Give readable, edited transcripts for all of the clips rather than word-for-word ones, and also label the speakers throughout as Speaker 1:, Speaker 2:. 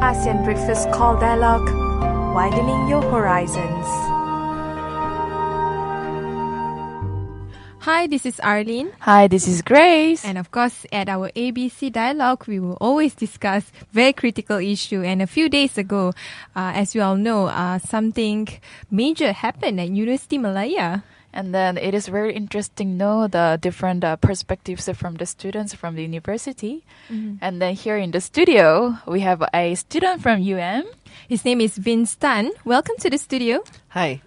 Speaker 1: ASEAN Breakfast Call Dialogue, widening your horizons.
Speaker 2: Hi, this is Arlene.
Speaker 3: Hi, this is Grace.
Speaker 2: And of course, at our ABC Dialogue, we will always discuss very critical issue. And a few days ago, as you all know, something major happened at Universiti Malaya.
Speaker 3: And then it is very interesting to know the different perspectives from the students from the university. Mm-hmm. And then here in the studio, we have a student from UM.
Speaker 2: His name is Vince Tan. Welcome to the studio.
Speaker 4: Hi.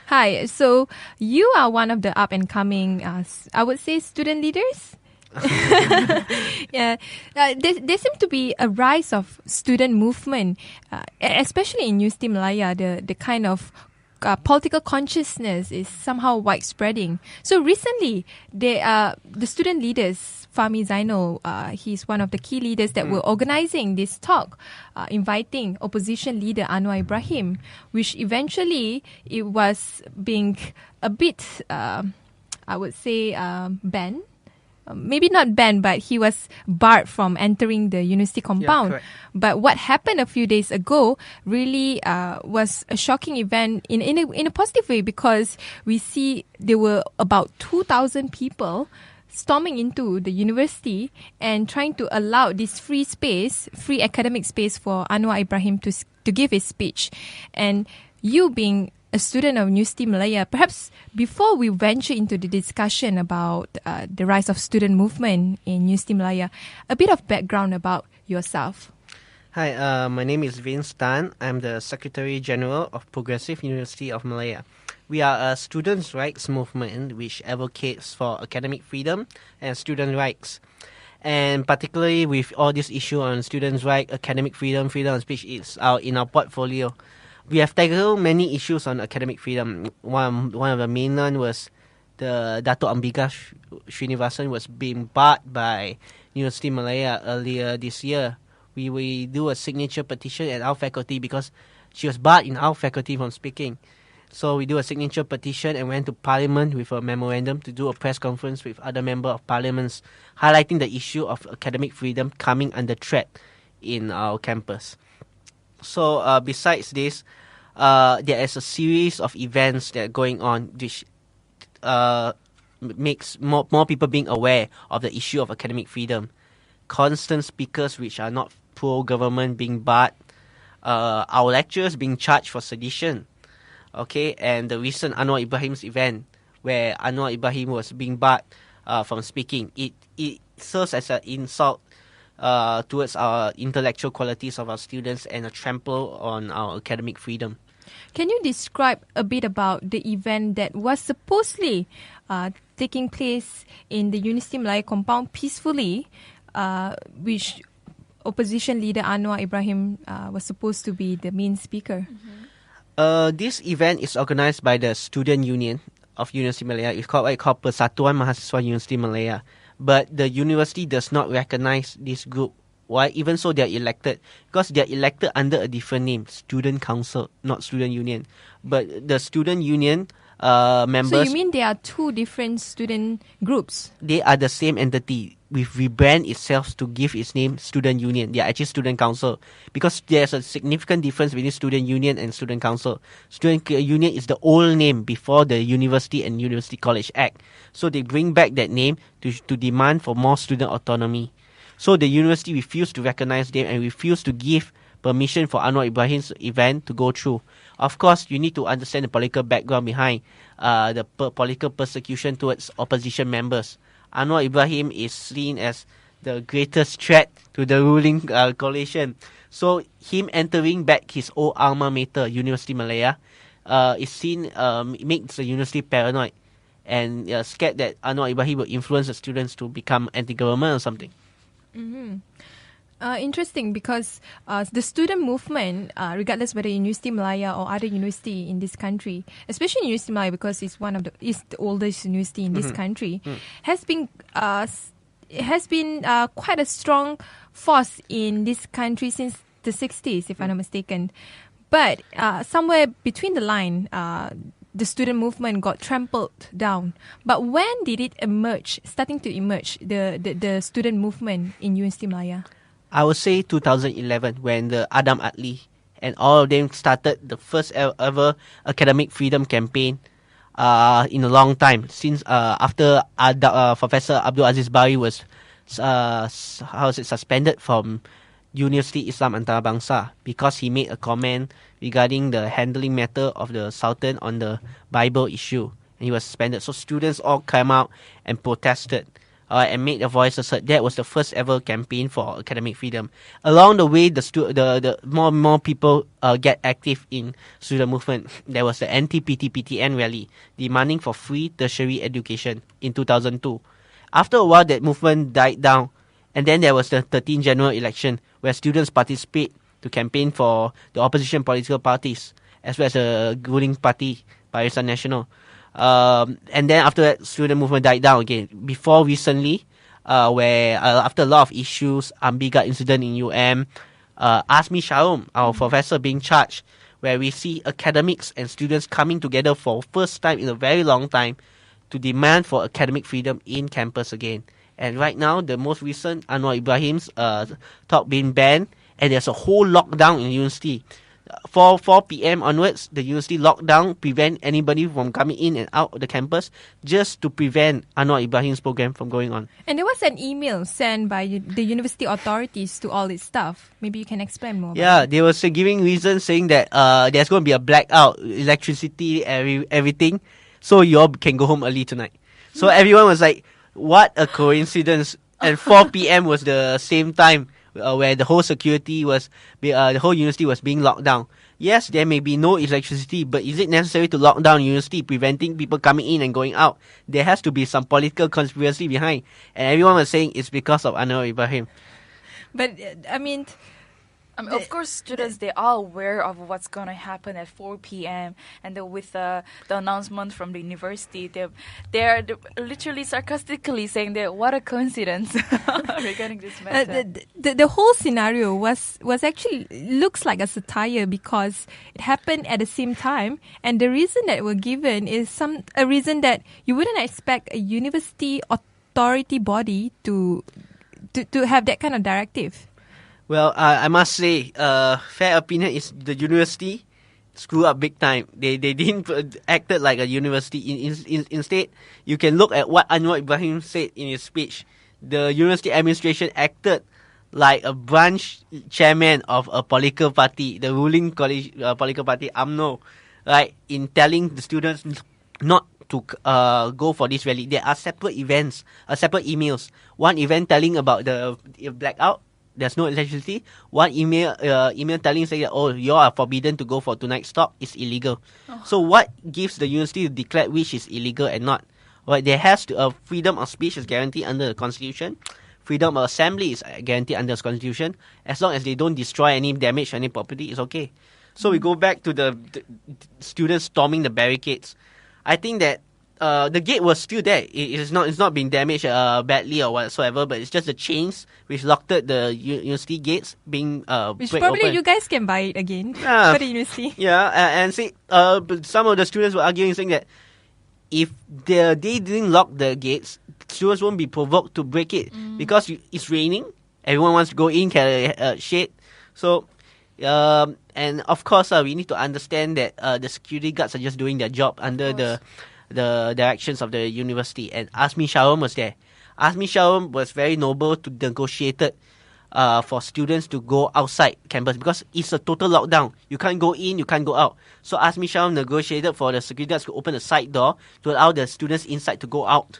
Speaker 2: Hi. So you are one of the up-and-coming, I would say, student leaders. Yeah, there seems to be a rise of student movement, especially in Universiti Malaya. The kind of political consciousness is somehow widespreading. So recently, the student leaders, Fahmi Zainal, he's one of the key leaders that were organizing this talk, inviting opposition leader Anwar Ibrahim, which eventually it was being a bit, I would say, banned. Maybe not banned, but he was barred from entering the university compound.
Speaker 4: Yeah,
Speaker 2: but what happened a few days ago really was a shocking event in a positive way, because we see there were about 2,000 people storming into the university and trying to allow this free academic space for Anwar Ibrahim to give his speech. And you being a student of Universiti Malaya, perhaps before we venture into the discussion about the rise of student movement in Universiti Malaya, a bit of background about yourself.
Speaker 4: Hi, my name is Vince Tan. I'm the Secretary General of Progressive University of Malaya. We are a students' rights movement which advocates for academic freedom and student rights. And particularly with all this issue on students' rights, academic freedom of speech is in our portfolio. We have tackled many issues on academic freedom. One of the main one was the Dato' Ambika Srinivasan was being barred by Universiti Malaya earlier this year. We do a signature petition at our faculty because she was barred in our faculty from speaking. So we do a signature petition and went to Parliament with a memorandum to do a press conference with other member of parliaments highlighting the issue of academic freedom coming under threat in our campus. So besides this, there is a series of events that are going on which makes more people being aware of the issue of academic freedom. Constant speakers which are not pro-government being barred, our lecturers being charged for sedition, okay, and the recent Anwar Ibrahim's event where Anwar Ibrahim was being barred from speaking. It serves as an insult towards our intellectual qualities of our students and a trample on our academic freedom.
Speaker 2: Can you describe a bit about the event that was supposedly taking place in the Universiti Malaya compound peacefully, which opposition leader Anwar Ibrahim was supposed to be the main speaker?
Speaker 4: This event is organized by the Student Union of Universiti Malaya. It's called Persatuan Mahasiswa Universiti Malaya. But the university does not recognize this group. Why? Even so, they are elected. Because they are elected under a different name, Student Council, not Student Union. But the Student Union members...
Speaker 2: So you mean there are two different student groups?
Speaker 4: They are the same entity. With rebrand itself to give its name Student Union. They are actually Student Council. Because there's a significant difference between Student Union and Student Council. Student Union is the old name before the University and University College Act. So they bring back that name to demand for more student autonomy. So the university refused to recognize them and refused to give permission for Anwar Ibrahim's event to go through. Of course, you need to understand the political background behind the political persecution towards opposition members. Anwar Ibrahim is seen as the greatest threat to the ruling coalition. So him entering back his old alma mater, Universiti Malaya, is seen makes the university paranoid and scared that Anwar Ibrahim will influence the students to become anti-government or something.
Speaker 2: Mm-hmm. Interesting, because the student movement, regardless whether Universiti Malaya or other university in this country, especially Universiti Malaya because it's the oldest university in this country, has been quite a strong force in this country since the 60s, if I'm not mistaken. But somewhere between the line, the student movement got trampled down. But when did it starting to emerge, the student movement in Universiti Malaya?
Speaker 4: I would say 2011 when the Adam Atli and all of them started the first ever academic freedom campaign in a long time since after Professor Abdul Aziz Bari was suspended from Universiti Islam Antarabangsa because he made a comment regarding the handling matter of the Sultan on the Bible issue, and he was suspended. So students all came out and protested and made their voices heard. That was the first ever campaign for academic freedom. Along the way, the more and more people get active in student movement. There was the anti-PT-PTN rally demanding for free tertiary education in 2002. After a while, that movement died down, and then there was the 13th general election where students participate to campaign for the opposition political parties as well as the ruling party, Barisan Nasional. And then after that, student movement died down again. Before recently, where after a lot of issues, Ambiga incident in Asmi Shaum, our professor, being charged, where we see academics and students coming together for first time in a very long time to demand for academic freedom in campus again. And right now, the most recent, Anwar Ibrahim's talk being banned, and there's a whole lockdown in the university. 4 p.m. onwards, the university lockdown prevent anybody from coming in and out of the campus just to prevent Anwar Ibrahim's program from going on.
Speaker 2: And there was an email sent by the university authorities to all its staff. Maybe you can explain more.
Speaker 4: Yeah, they were giving reasons saying that there's going to be a blackout, electricity, everything, so you all can go home early tonight. So everyone was like, what a coincidence. And 4 p.m. was the same time where the whole the whole university was being locked down. Yes, there may be no electricity, but is it necessary to lock down university, preventing people coming in and going out? There has to be some political conspiracy behind. And everyone was saying it's because of Anwar Ibrahim.
Speaker 2: But, I mean,
Speaker 3: of course, students, they are aware of what's going to happen at 4 p.m. And with the announcement from the university, they're literally sarcastically saying that what a coincidence regarding this matter.
Speaker 2: The whole scenario was actually looks like a satire because it happened at the same time, and the reason that were given is a reason that you wouldn't expect a university authority body to have that kind of directive.
Speaker 4: Well, I must say, fair opinion is the university screw up big time. They didn't acted like a university. Instead, you can look at what Anwar Ibrahim said in his speech. The university administration acted like a branch chairman of a political party, the ruling political party, UMNO, right, in telling the students not to go for this rally. There are separate events, separate emails. One event telling about the blackout. There's no electricity. One email telling saying that, oh, you are forbidden to go for tonight's talk. It's illegal. So what gives the university to declare which is illegal and not? Right, there has to freedom of speech is guaranteed under the constitution. Freedom of assembly is guaranteed under the constitution. As long as they don't destroy any damage any property, it's okay. So we go back to the students storming the barricades. I think that the gate was still there. It's not been damaged badly or whatsoever, but it's just the chains which locked the university gates being
Speaker 2: which
Speaker 4: break
Speaker 2: probably
Speaker 4: open.
Speaker 2: you guys can buy it again for the university.
Speaker 4: Yeah, and see, but some of the students were arguing saying that if they didn't lock the gates, students won't be provoked to break it because it's raining. Everyone wants to go in, carry shade. So, and of course, we need to understand that the security guards are just doing their job under the directions of the university. And Asmi Shaum was there. Asmi Shaum was very noble to negotiate for students to go outside campus because it's a total lockdown. You can't go in, you can't go out. So Asmi Shaum negotiated for the security guards to open the side door to allow the students inside to go out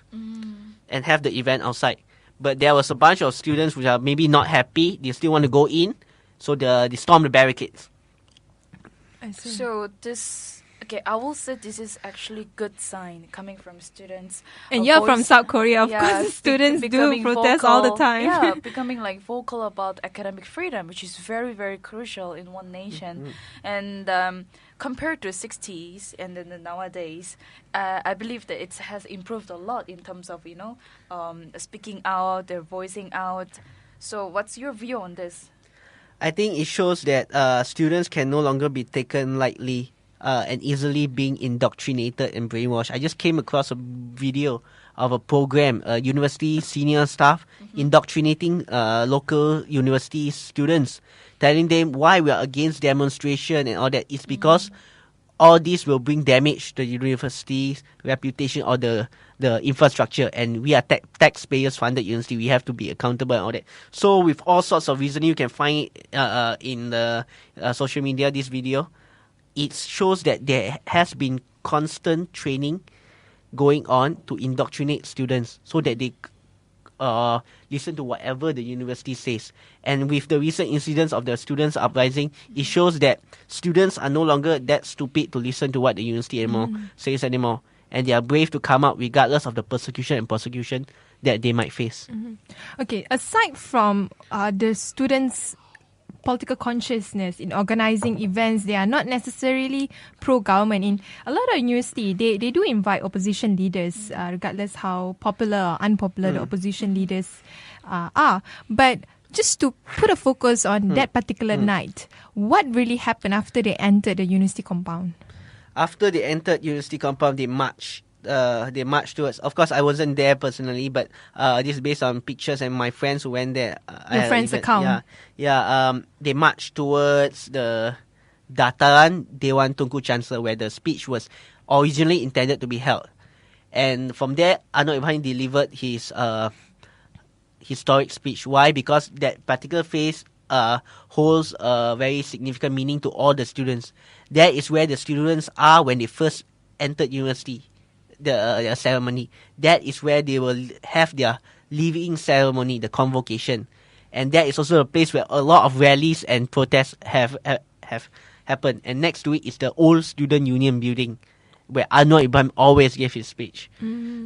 Speaker 4: and have the event outside. But there was a bunch of students which are maybe not happy. They still want to go in, so they stormed the barricades.
Speaker 2: I see.
Speaker 3: So okay, I will say this is actually good sign coming from students.
Speaker 2: And you're from South Korea, of course. Students do
Speaker 3: becoming
Speaker 2: protest all the time.
Speaker 3: Yeah, becoming like vocal about academic freedom, which is very, very crucial in one nation. And compared to the 60s and then nowadays, I believe that it has improved a lot in terms of speaking out, they're voicing out. So, what's your view on this?
Speaker 4: I think it shows that students can no longer be taken lightly and easily being indoctrinated and brainwashed. I just came across a video of a program, university senior staff indoctrinating local university students, telling them why we are against demonstration and all that. It's because all this will bring damage to the university's reputation or the infrastructure, and we are taxpayers funded university. We have to be accountable and all that. So with all sorts of reasoning, you can find it in the social media, this video. It shows that there has been constant training going on to indoctrinate students so that they listen to whatever the university says. And with the recent incidents of the students uprising, it shows that students are no longer that stupid to listen to what the university says anymore. And they are brave to come out regardless of the persecution and prosecution that they might face.
Speaker 2: Okay, aside from the students' political consciousness in organizing events, they are not necessarily pro-government. In a lot of university, they do invite opposition leaders, regardless how popular or unpopular the opposition leaders are. But just to put a focus on that particular night, what really happened after they entered the university compound?
Speaker 4: After they entered university compound, they marched. They marched towards. Of course, I wasn't there personally, but this is based on pictures and my friends who went there.
Speaker 2: Your friends' account.
Speaker 4: They marched towards the Dataran Dewan Tunku Chancellor, where the speech was originally intended to be held. And from there, Anwar Ibrahim delivered his historic speech. Why? Because that particular phase holds a very significant meaning to all the students. That is where the students are when they first entered university, the ceremony. That is where they will have their leaving ceremony, the convocation. And that is also a place where a lot of rallies and protests have happened. And next to it is the old Student Union building, where Anwar Ibrahim always gave his speech.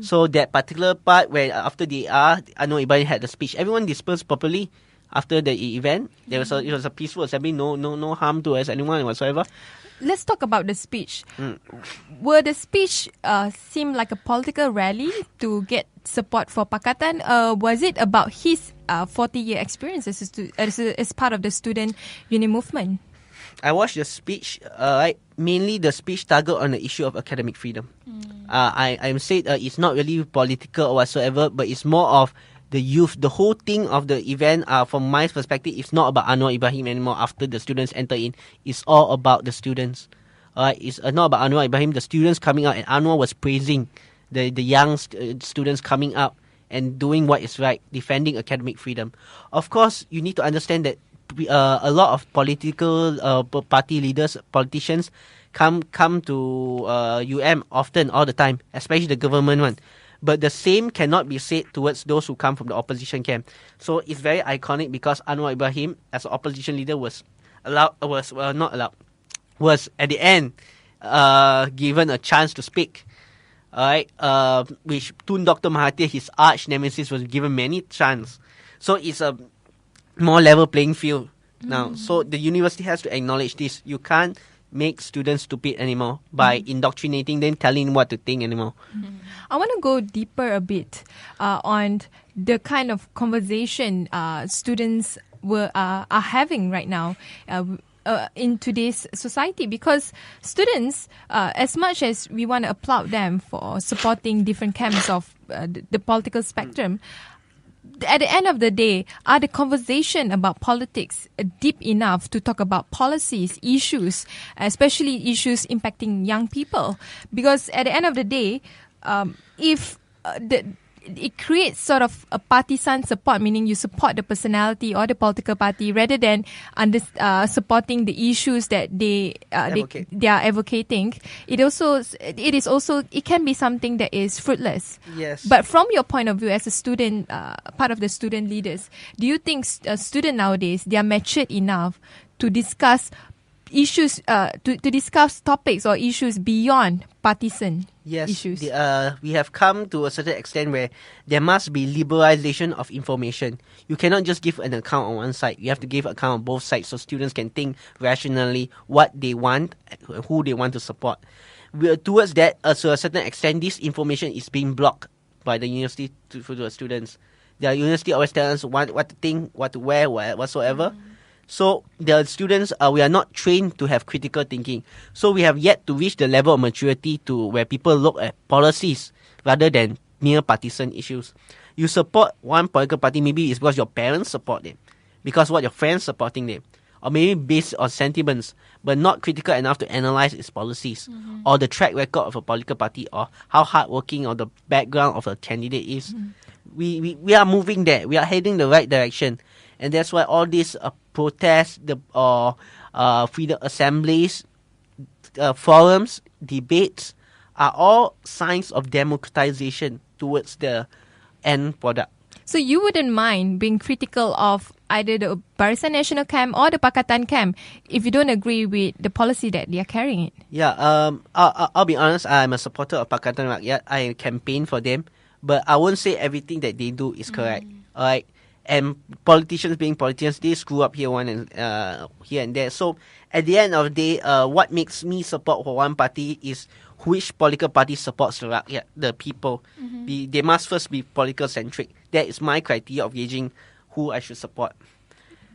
Speaker 4: So that particular part where after Anwar Ibrahim had the speech, everyone dispersed properly after the event. It was a peaceful assembly, no harm to us, anyone whatsoever.
Speaker 2: Let's talk about the speech. Were the speech seem like a political rally to get support for Pakatan? Was it about his 40-year experience as part of the student union movement?
Speaker 4: I watched the speech. Mainly the speech target on the issue of academic freedom. I'm saying it's not really political or whatsoever, but it's more of the youth. The whole thing of the event, from my perspective, it's not about Anwar Ibrahim anymore after the students enter in. It's all about the students. It's not about Anwar Ibrahim. The students coming out, and Anwar was praising the young students coming up and doing what is right, defending academic freedom. Of course, you need to understand that a lot of political party leaders, politicians, come to often, all the time, especially the government one. But the same cannot be said towards those who come from the opposition camp. So it's very iconic because Anwar Ibrahim, as an opposition leader, was at the end given a chance to speak. Which Tun Dr. Mahathir, his arch nemesis, was given many chance. So it's a more level playing field now. So the university has to acknowledge this. You can't make students stupid anymore by indoctrinating them, telling them what to think anymore.
Speaker 2: I want to go deeper a bit on the kind of conversation students are having right now in today's society, because students, as much as we want to applaud them for supporting different camps of the political spectrum, at the end of the day, are the conversation about politics deep enough to talk about policies, issues, especially issues impacting young people? Because at the end of the day, if it creates sort of a partisan support, meaning you support the personality or the political party rather than supporting the issues that they are advocating. It can be something that is fruitless.
Speaker 4: Yes.
Speaker 2: But from your point of view as a student, part of the student leaders, do you think students nowadays, they are matured enough to discuss issues, to discuss topics or issues beyond partisan issues?
Speaker 4: We have come to a certain extent where there must be liberalization of information. You cannot just give an account on one side. You have to give account on both sides so students can think rationally what they want, who they want to support. Towards that, to a certain extent, this information is being blocked by the university to the students. The university always tells us what to think, what to wear, whatsoever. So the students, we are not trained to have critical thinking. So we have yet to reach the level of maturity to where people look at policies rather than mere partisan issues. You support one political party, maybe it's because your parents support them, because what your friends supporting them, or maybe based on sentiments, but not critical enough to analyze its policies, or the track record of a political party, or how hardworking or the background of a candidate is. We are moving there. We are heading the right direction, and that's why all these protests, freedom assemblies, forums, debates are all signs of democratization towards the end product.
Speaker 2: So you wouldn't mind being critical of either the Barisan Nasional camp or the Pakatan camp if you don't agree with the policy that they are carrying it?
Speaker 4: Yeah, I'll be honest, I'm a supporter of Pakatan Rakyat. I campaign for them, but I won't say everything that they do is correct. Alright, and politicians being politicians, they screw up here here and there. So at the end of the day, what makes me support for one party is which political party supports the rakyat, the people. They must first be political centric. That is my criteria of gauging who I should support.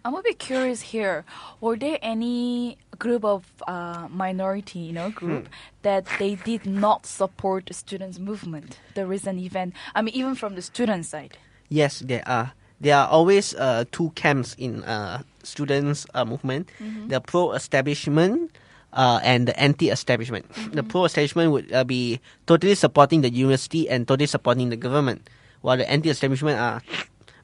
Speaker 3: I'm a bit curious here. Were there any group of minority, group that they did not support the students' movement, the recent event? I mean, even from the student side.
Speaker 4: Yes, there are. There are always two camps in students' movement: the pro-establishment and the anti-establishment. The pro-establishment would be totally supporting the university and totally supporting the government, while the anti-establishment are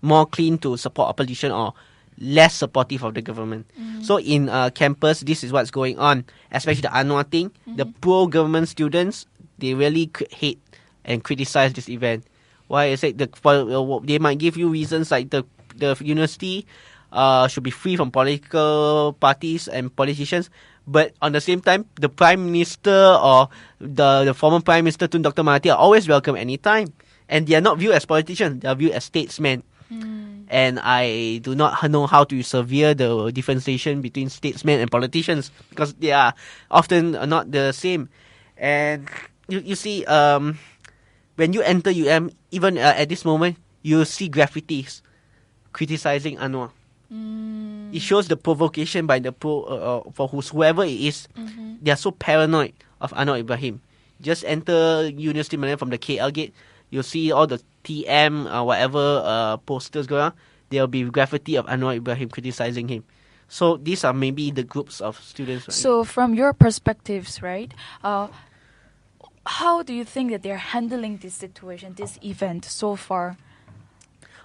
Speaker 4: more keen to support opposition or less supportive of the government. So in campus, this is what's going on, especially the Anwar thing. The pro-government students, they really hate and criticize this event. Why is it? They might give you reasons like the university should be free from political parties and politicians, but on the same time, the Prime Minister or the former Prime Minister Tun Dr. Mahathir are always welcome anytime. And they are not viewed as politicians, they are viewed as statesmen. And I do not know how to severe the differentiation between statesmen and politicians, because they are often not the same. And you see, when you enter UM, even at this moment, you see graffitis criticizing Anwar. It shows the provocation by the for whoever it is. They are so paranoid of Anwar Ibrahim. Just enter Universiti Malaya from the KL gate, you'll see all the TM whatever posters going on. There will be graffiti of Anwar Ibrahim criticizing him. So these are maybe the groups of students. Right?
Speaker 3: So from your perspectives, right? How do you think that they're handling this situation, this event so far?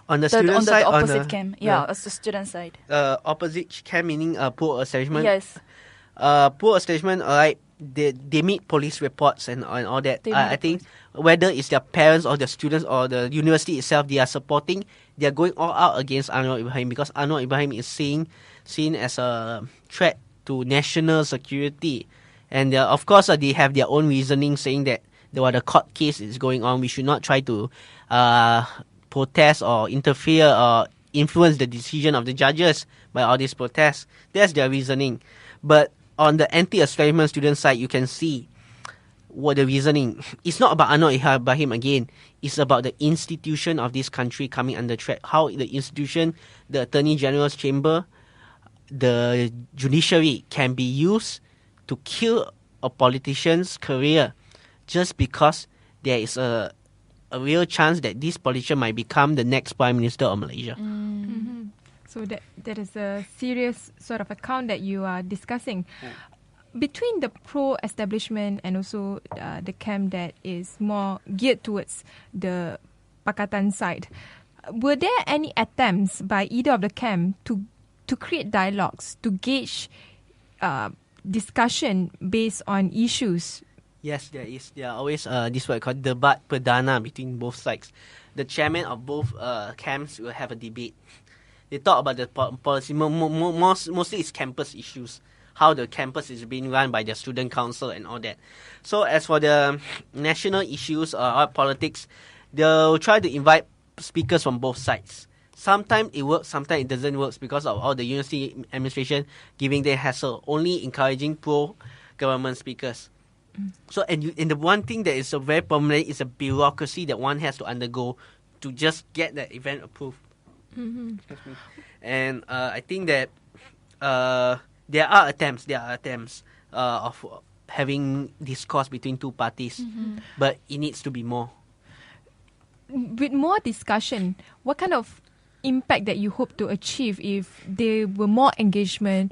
Speaker 4: On the student side,
Speaker 3: the opposite camp, as the student side.
Speaker 4: Opposite camp meaning poor establishment.
Speaker 3: Yes.
Speaker 4: Poor establishment, alright. They meet police reports and all that. I think whether it's their parents or the students or the university itself, they are supporting. They are going all out against Anwar Ibrahim, because Anwar Ibrahim is seen as a threat to national security. And of course, they have their own reasoning, saying that the court case is going on, we should not try to protest or interfere or influence the decision of the judges by all these protests. That's their reasoning. But on the anti-establishment student side, you can see what the reasoning. It's not about Anwar Ibrahim again. It's about the institution of this country coming under threat. How the institution, the Attorney General's chamber, the judiciary can be used to kill a politician's career just because there is a real chance that this politician might become the next Prime Minister of Malaysia.
Speaker 2: So that is a serious sort of account that you are discussing. Between the pro-establishment and also the camp that is more geared towards the Pakatan side, were there any attempts by either of the camp to create dialogues, to gauge discussion based on issues?
Speaker 4: Yes, there is. There are always this what I call debat perdana between both sides. The chairman of both camps will have a debate. They talk about the policy. Mostly it's campus issues, how the campus is being run by the student council and all that. So as for the national issues or politics, they'll try to invite speakers from both sides. Sometimes it works, sometimes it doesn't work because of all the university administration giving their hassle, only encouraging pro-government speakers. So, and the one thing that is very permanent is a bureaucracy that one has to undergo to just get that event approved. And I think that there are attempts of having discourse between two parties, but it needs to be more.
Speaker 2: with more discussion, what kind of impact that you hope to achieve if there were more engagement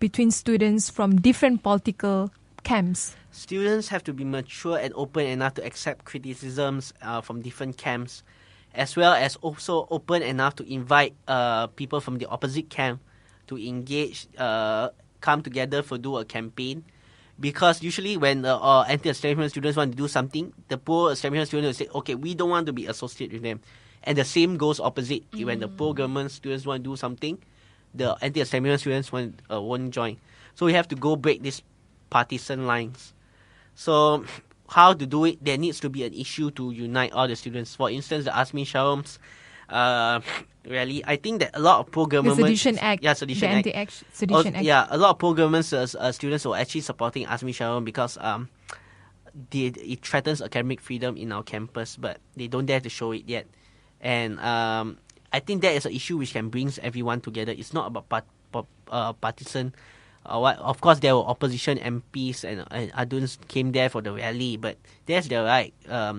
Speaker 2: between students from different political camps?
Speaker 4: Students have to be mature and open enough to accept criticisms from different camps, as well as also open enough to invite people from the opposite camp to engage, come together for do a campaign. Because usually when anti-establishment students want to do something, the pro-establishment students will say, okay, we don't want to be associated with them. And the same goes opposite. When the pro-government students want to do something, the anti-establishment students won't join. So we have to go break these partisan lines. So how to do it? There needs to be an issue to unite all the students. For instance, the Asmi Sharom's rally. I think that a lot of pro-government...
Speaker 2: The Sedition Act.
Speaker 4: Yeah, Sedition Act.
Speaker 2: The Anti-Sedition Act.
Speaker 4: Yeah, a lot of pro-government students were actually supporting Asmi Sharom because it threatens academic freedom in our campus, but they don't dare to show it yet. And I think that is an issue which can bring everyone together. It's not about partisan. Of course, there were opposition MPs and Aduns came there for the rally, but that's their right.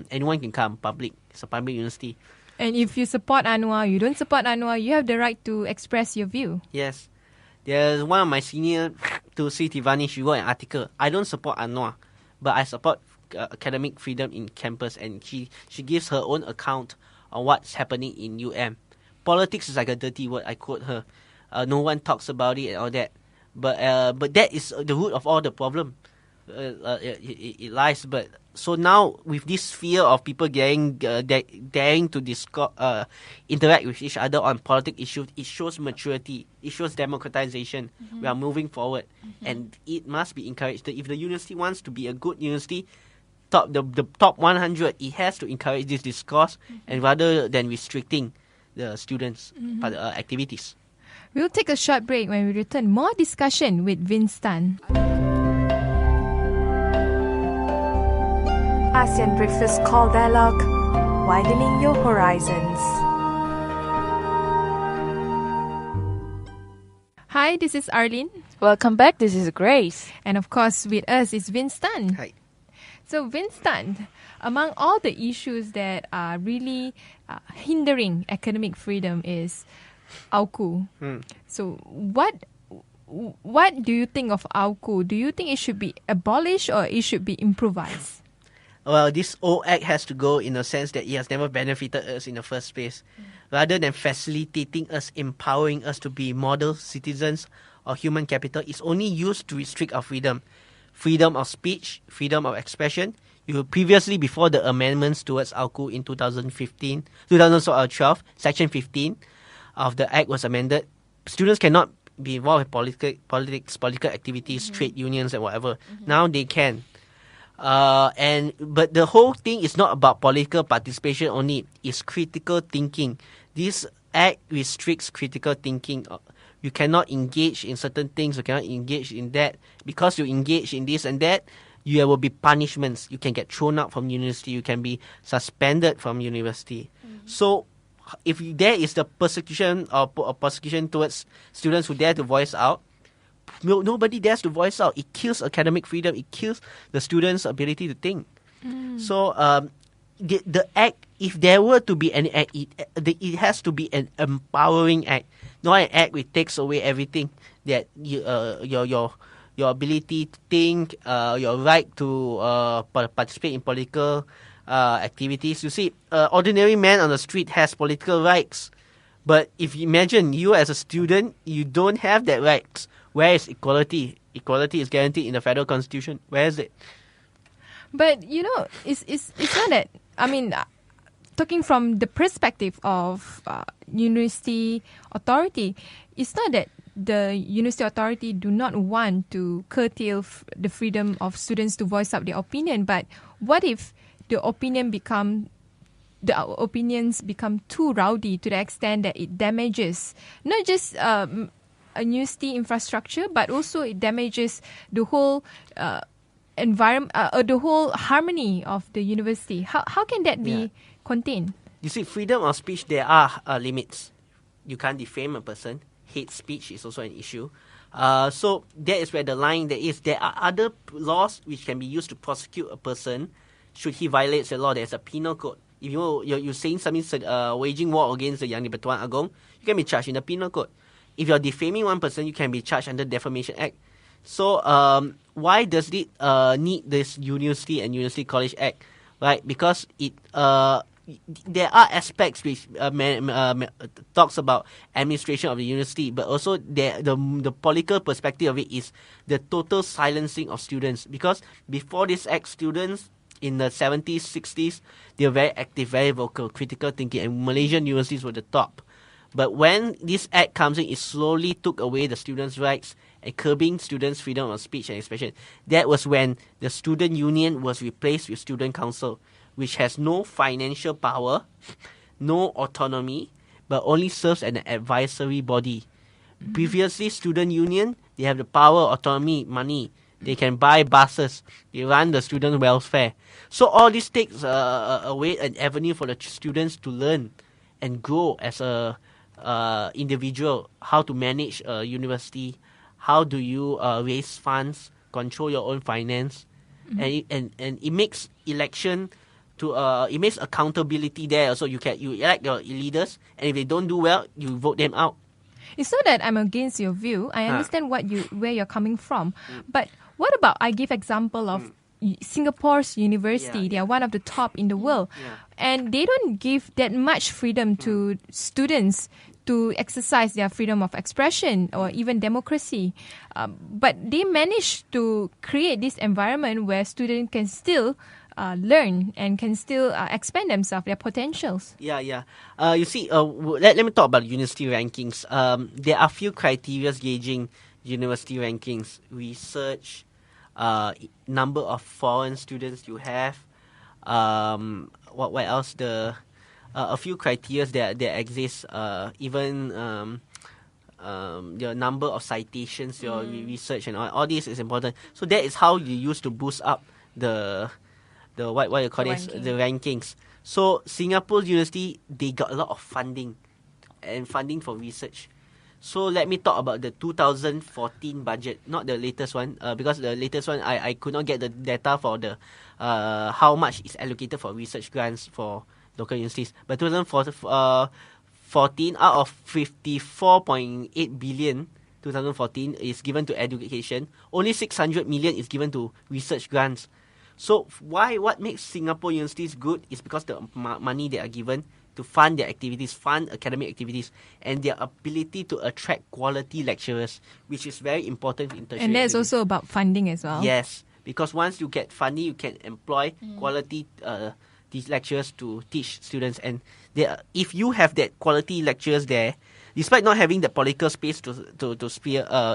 Speaker 4: Anyone can come. Public. It's a public university.
Speaker 2: And if you support Anwar, you don't support Anwar, you have the right to express your view.
Speaker 4: Yes. There's one of my senior, to Sri Tivani, she wrote an article. I don't support Anwar, but I support academic freedom in campus. And she gives her own account on what's happening in UM. Politics is like a dirty word, I quote her. No one talks about it and all that. But that is the root of all the problem. It lies. But so now with this fear of people daring to interact with each other on political issues, it shows maturity. It shows democratization. We are moving forward, and it must be encouraged. If the university wants to be a good university, the top 100, it has to encourage this discourse, and rather than restricting the students' activities.
Speaker 2: We'll take a short break. When we return, more discussion with Vince Tan.
Speaker 1: ASEAN Breakfast Call Dialogue, widening your horizons.
Speaker 2: Hi, this is Arlene.
Speaker 3: Welcome back. This is Grace.
Speaker 2: And of course, with us is Vince Tan.
Speaker 4: Hi.
Speaker 2: So, Vince Tan, among all the issues that are really hindering academic freedom is AUKU. So, what do you think of AUKU? Do you think it should be abolished or it should be improvised?
Speaker 4: Well, this old act has to go in a sense that it has never benefited us in the first place. Rather than facilitating us, empowering us to be model citizens or human capital, it's only used to restrict our freedom. Freedom of speech, freedom of expression. Previously, before the amendments towards AUKU in 2012, Section 15 of the Act was amended. Students cannot be involved in political activities, trade unions and whatever. Now they can. But the whole thing is not about political participation only. It's critical thinking. This act restricts critical thinking. You cannot engage in certain things. You cannot engage in that. Because you engage in this and that, there will be punishments. You can get thrown out from university. You can be suspended from university. So, if there is the persecution or persecution towards students who dare to voice out, nobody dares to voice out. It kills academic freedom. It kills the students' ability to think. So the act, if there were to be an act, it has to be an empowering act, not an act which takes away everything that your ability to think, your right to participate in political activities. You see, ordinary man on the street has political rights. But if you imagine you as a student, you don't have that rights. Where is equality? Equality is guaranteed in the federal constitution. Where is it?
Speaker 2: But it's not that. I mean, talking from the perspective of university authority, it's not that the university authority do not want to curtail the freedom of students to voice out their opinion. But what if the opinions become too rowdy to the extent that it damages not just a university infrastructure, but also it damages the whole environment, the whole harmony of the university. How can that be contained?
Speaker 4: You see, freedom of speech, there are limits. You can't defame a person. Hate speech is also an issue. So that is where the line there is. There are other laws which can be used to prosecute a person should he violate the law. There's a penal code. If you're saying something, waging war against the Yang di-Pertuan Agong, you can be charged in the penal code. If you're defaming one person, you can be charged under Defamation Act. So why does it need this University and University College Act, right? Because it there are aspects which talks about administration of the university, but also the political perspective of it is the total silencing of students. Because before this act, students in the 70s, 60s, they were very active, very vocal, critical thinking, and Malaysian universities were the top. But when this act comes in, it slowly took away the students' rights and curbing students' freedom of speech and expression. That was when the student union was replaced with student council, which has no financial power, no autonomy, but only serves as an advisory body. Previously, student union, they have the power, autonomy, money. They can buy buses. They run the student welfare. So all this takes away an avenue for the students to learn and grow as a individual, how to manage a university, how do you raise funds, control your own finance, and it makes election to it makes accountability there. So you elect your leaders, and if they don't do well, you vote them out.
Speaker 2: It's not that I'm against your view. I understand where you're coming from, but what about, I give example of Singapore's university. They are one of the top in the world, and they don't give that much freedom to students to exercise their freedom of expression or even democracy. But they managed to create this environment where students can still learn and can still expand themselves, their potentials.
Speaker 4: You see, let me talk about university rankings. There are few criteria gauging university rankings: research, number of foreign students you have. What else? A few criteria that exist. Even the number of citations your research and all this is important. So that is how you use to boost up the what you call this, the rankings. So Singapore University, they got a lot of funding for research. So let me talk about the 2014 budget, not the latest one, because the latest one I could not get the data for the how much is allocated for research grants for local universities. But 2014, out of 54.8 billion, 2014 is given to education. Only 600 million is given to research grants. So what makes Singapore universities good is because the money they are given to fund their activities, fund academic activities, and their ability to attract quality lecturers, which is very important in tertiary.
Speaker 2: And that's also about funding as well.
Speaker 4: Yes, because once you get funding, you can employ quality these lecturers to teach students. And if you have that quality lecturers there, despite not having the political space to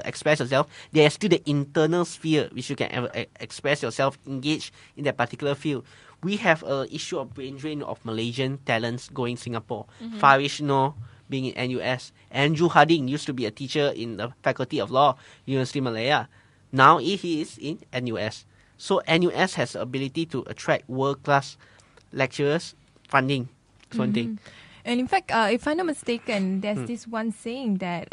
Speaker 4: express yourself, there's still the internal sphere which you can express yourself, engage in that particular field. We have an issue of brain drain of Malaysian talents going Singapore. Farish Noor being in NUS. Andrew Harding used to be a teacher in the Faculty of Law, Universiti Malaya. Now he is in NUS. So NUS has the ability to attract world-class lecturers, funding. That's one thing.
Speaker 2: And in fact, if I'm not mistaken, there's this one saying that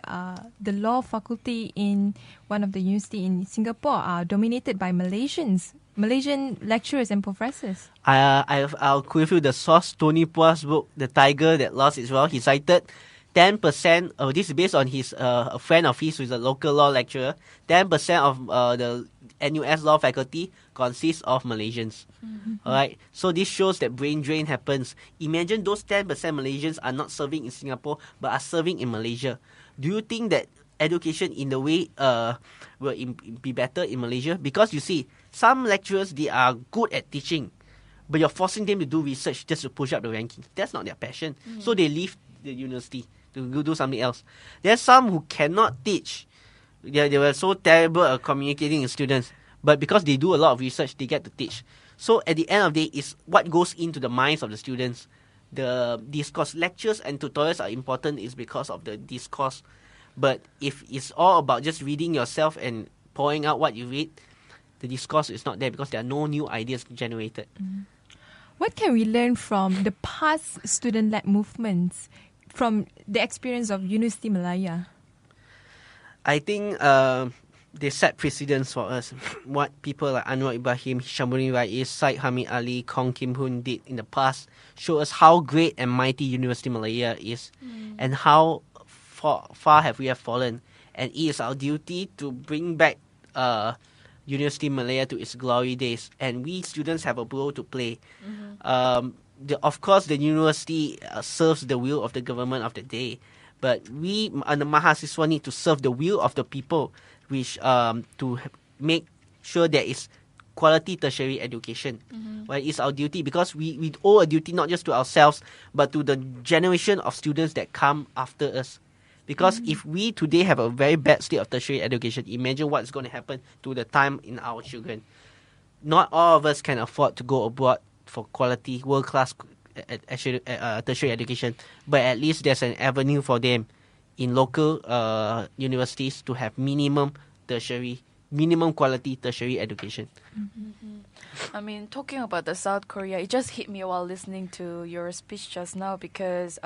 Speaker 2: the law faculty in one of the university in Singapore are dominated by Malaysian lecturers and professors.
Speaker 4: I'll quote you the source, Tony Pua's book, The Tiger That Lost Its Well. He cited 10%, this is based on his a friend of his who is a local law lecturer, 10% of the NUS law faculty consists of Malaysians. Alright, so this shows that brain drain happens. Imagine those 10% Malaysians are not serving in Singapore but are serving in Malaysia. Do you think that education in the way will be better in Malaysia? Because you see, some lecturers, they are good at teaching, but you're forcing them to do research just to push up the rankings. That's not their passion. So they leave the university to go do something else. There's some who cannot teach. They were so terrible at communicating with students, but because they do a lot of research, they get to teach. So at the end of the day, is what goes into the minds of the students. The discourse, lectures and tutorials are important is because of the discourse. But if it's all about just reading yourself and pouring out what you read, the discourse is not there because there are no new ideas generated.
Speaker 2: What can we learn from the past student-led movements, from the experience of Universiti Malaya?
Speaker 4: I think they set precedents for us. What people like Anwar Ibrahim, Shambuddin Rais, Syed Hamid Ali, Kong Kim Hoon did in the past show us how great and mighty University Malaya is, and how far have we have fallen. And it is our duty to bring back University Malaya to its glory days. And we students have a role to play. Of course, the university serves the will of the government of the day, but we, the Mahasiswa, need to serve the will of the people, which to make sure there is quality tertiary education. Well, it's our duty, because we owe a duty not just to ourselves, but to the generation of students that come after us. Because if we today have a very bad state of tertiary education, imagine what's going to happen to the time in our children. Not all of us can afford to go abroad for quality, world-class tertiary education, but at least there's an avenue for them in local universities to have minimum quality tertiary education.
Speaker 3: I mean, talking about the South Korea, it just hit me while listening to your speech just now, because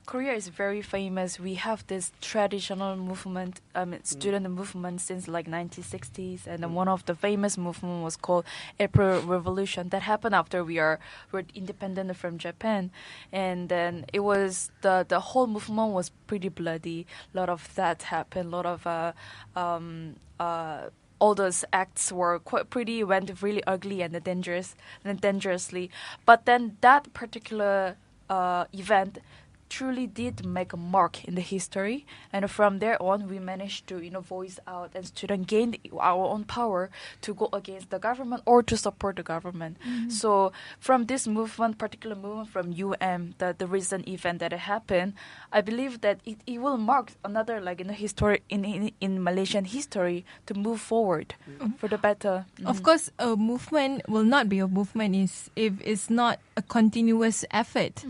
Speaker 3: Korea is very famous. We have this traditional movement, student movement since like 1960s, and then one of the famous movement was called April Revolution. That happened after we're independent from Japan, and then it was the whole movement was pretty bloody. A lot of that happened. A lot of all those acts were went really ugly and dangerously. But then that particular event truly did make a mark in the history, and from there on we managed to voice out, and students gained our own power to go against the government or to support the government. So from this particular movement from the recent event that happened, I believe that it will mark another history in Malaysian history to move forward for the better.
Speaker 2: Of course, a movement will not be a movement if it's not a continuous effort.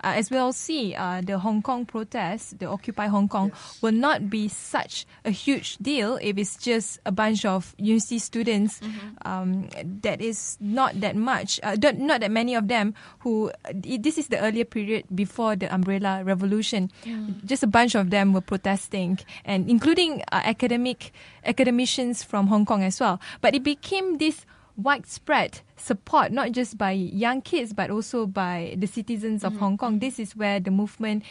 Speaker 2: As we all see, the Hong Kong protests, the Occupy Hong Kong, will not be such a huge deal if it's just a bunch of university students. That is not that much, not that many of them who, this is the earlier period before the Umbrella Revolution. Just a bunch of them were protesting, and including academicians from Hong Kong as well. But it became this widespread support, not just by young kids, but also by the citizens of Hong Kong. This is where the movement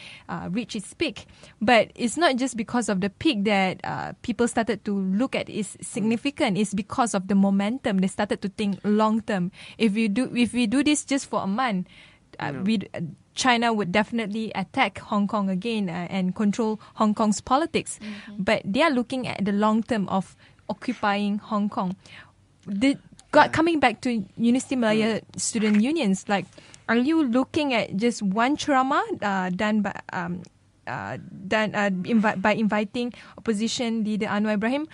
Speaker 2: reached its peak. But it's not just because of the peak that people started to look at its significant. It's because of the momentum. They started to think long term. If we do this just for a month, China would definitely attack Hong Kong again and control Hong Kong's politics. But they are looking at the long term of occupying Hong Kong. Coming back to Universiti Malaya student unions, are you looking at just one ceramah done by inviting opposition leader Anwar Ibrahim,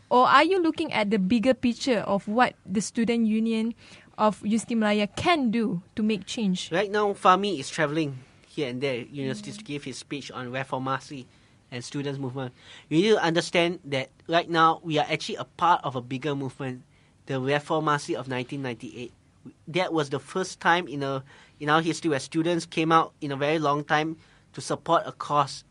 Speaker 2: or are you looking at the bigger picture of what the student union of Universiti Malaya can do to make change?
Speaker 4: Right now, Fahmi is travelling here and there, universities, to give his speech on reformasi and students' movement. You need to understand that right now we are actually a part of a bigger movement. The Reformasi of 1998. That was the first time in our history where students came out in a very long time to support a cause.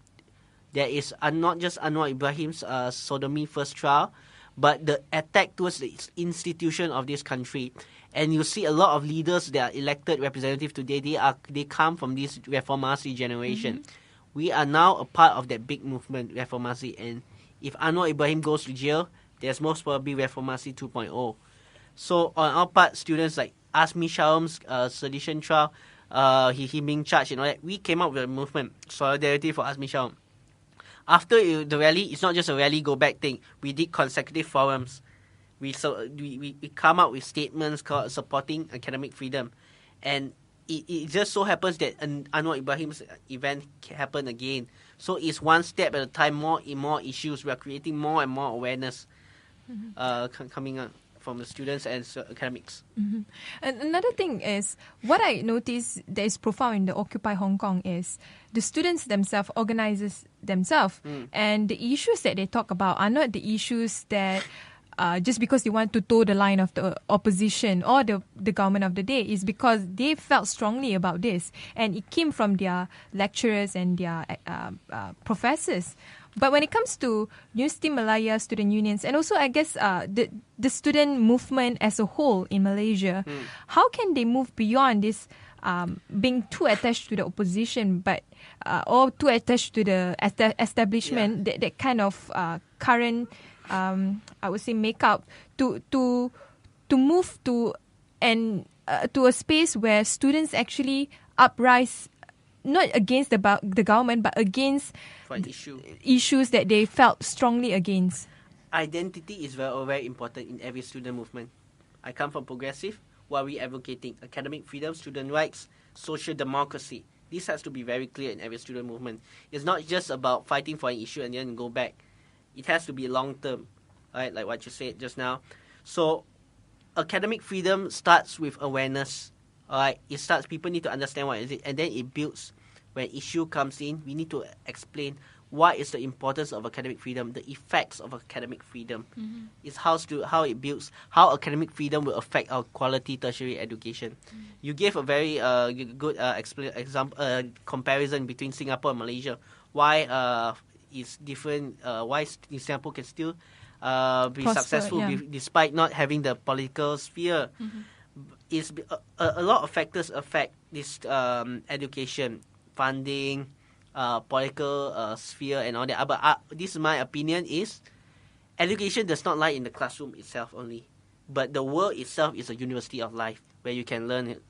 Speaker 4: There is not just Anwar Ibrahim's sodomy first trial, but the attack towards the institution of this country. And you see a lot of leaders that are elected representatives today, they come from this Reformasi generation. We are now a part of that big movement, Reformasi. And if Anwar Ibrahim goes to jail, there's most probably Reformasi 2.0. So on our part, students like Azmi Shalom's sedition trial, he being charged and all that, we came up with a movement, Solidarity for Azmi Shalom. After the rally, it's not just a rally go back thing. We did consecutive forums. We come out with statements supporting academic freedom. And it just so happens that Anwar Ibrahim's event happened again. So it's one step at a time, more issues. We are creating more and more awareness coming up from the students and academics.
Speaker 2: And another thing is, what I noticed that is profound in the Occupy Hong Kong is the students themselves organizes themselves, and the issues that they talk about are not the issues that just because they want to toe the line of the opposition or the government of the day. Is because they felt strongly about this, and it came from their lecturers and their professors. But when it comes to Universiti Malaya student unions, and also I guess the student movement as a whole in Malaysia, how can they move beyond this being too attached to the opposition, but or too attached to the establishment, that kind of current, I would say, makeup to move to a space where students actually uprise, not against the government, but against issues that they felt strongly against.
Speaker 4: Identity is very, very important in every student movement. I come from progressive. What are we advocating? Academic freedom, student rights, social democracy. This has to be very clear in every student movement. It's not just about fighting for an issue and then go back. It has to be long term, right? Like what you said just now. So, academic freedom starts with awareness. Alright, it starts. People need to understand what is it, and then it builds. When issue comes in, we need to explain what is the importance of academic freedom, the effects of academic freedom. It's how it builds, how academic freedom will affect our quality tertiary education. You gave a very good example, comparison between Singapore and Malaysia. Why is different? Why Singapore can still be successful despite not having the political sphere? Is a lot of factors affect this education, funding, political sphere and all that. But this is my opinion, is education does not lie in the classroom itself only, but the world itself is a university of life where you can learn it.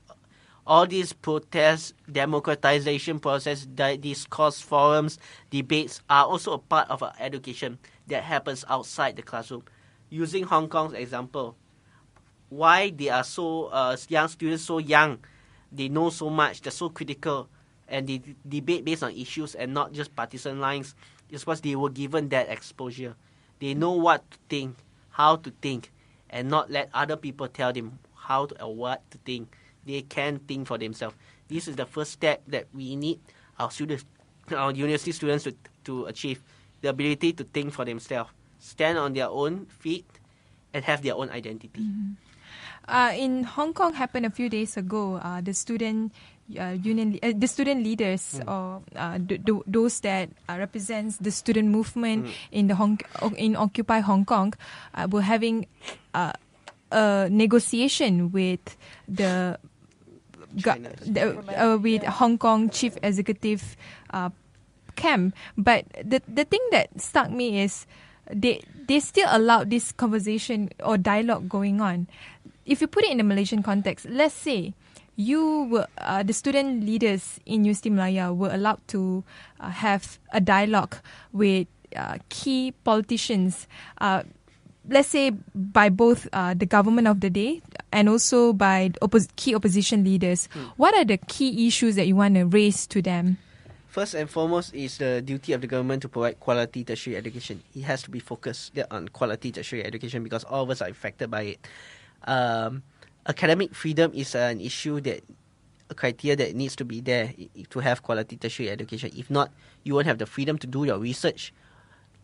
Speaker 4: All these protests, democratization process, discourse forums, debates are also a part of our education that happens outside the classroom. Using Hong Kong's example, why they are so young students, so young, they know so much, they're so critical, and they debate based on issues and not just partisan lines. It's because they were given that exposure. They know what to think, how to think, and not let other people tell them how to or what to think. They can think for themselves. This is the first step that we need our students, our university students to achieve, the ability to think for themselves, stand on their own feet, and have their own identity.
Speaker 2: In Hong Kong, happened a few days ago. The student the student leaders, or those that represents the student movement in Occupy Hong Kong, were having a negotiation with with Hong Kong chief executive camp. But the thing that struck me is they still allowed this conversation or dialogue going on. If you put it in the Malaysian context, let's say you were the student leaders in Universiti Malaya were allowed to have a dialogue with key politicians, let's say by both the government of the day and also by key opposition leaders. What are the key issues that you want to raise to them?
Speaker 4: First and foremost is the duty of the government to provide quality tertiary education. It has to be focused on quality tertiary education because all of us are affected by it. Academic freedom is an issue, a criteria that needs to be there to have quality tertiary education. If not, you won't have the freedom to do your research.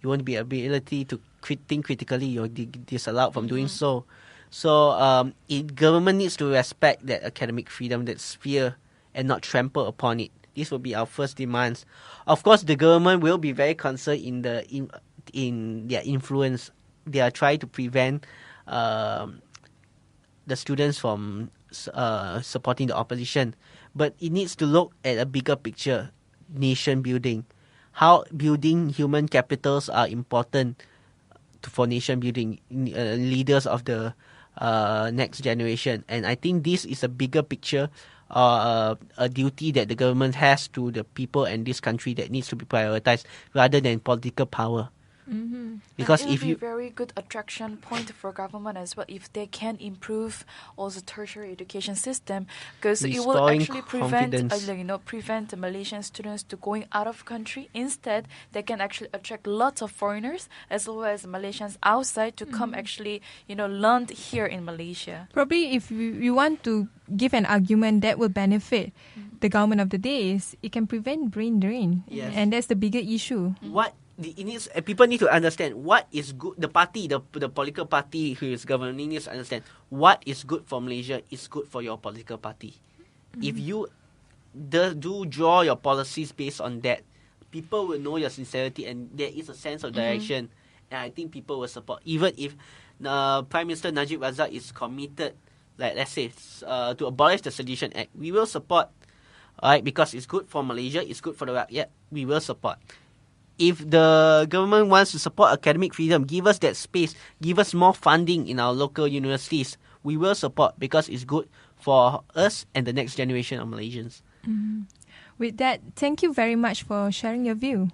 Speaker 4: You won't be ability to think critically. You're disallowed from doing so. So, government needs to respect that academic freedom, that sphere, and not trample upon it. This will be our first demands. Of course, the government will be very concerned in their influence. They are trying to prevent the students from supporting the opposition. But it needs to look at a bigger picture, nation building. How building human capitals are important for nation building, leaders of the next generation. And I think this is a bigger picture, a duty that the government has to the people and this country that needs to be prioritized rather than political power. Because
Speaker 3: it will be a very good attraction point for government as well if they can improve also tertiary education system, because it will actually prevent the Malaysian students to going out of country. Instead, they can actually attract lots of foreigners as well as Malaysians outside to come actually learn here in Malaysia.
Speaker 2: Probably if you want to give an argument that will benefit the government of the day, is it can prevent brain drain.
Speaker 4: Yes.
Speaker 2: And that's the bigger issue.
Speaker 4: What people need to understand what is good. The party, the political party who is governing needs to understand what is good for Malaysia is good for your political party. If you do draw your policies based on that, people will know your sincerity and there is a sense of direction. And I think people will support. Even if Prime Minister Najib Razak is committed, like let's say, to abolish the Sedition Act, we will support. Alright, because it's good for Malaysia, it's good for the rakyat, we will support. If the government wants to support academic freedom, give us that space, give us more funding in our local universities, we will support because it's good for us and the next generation of Malaysians.
Speaker 2: With that, thank you very much for sharing your view.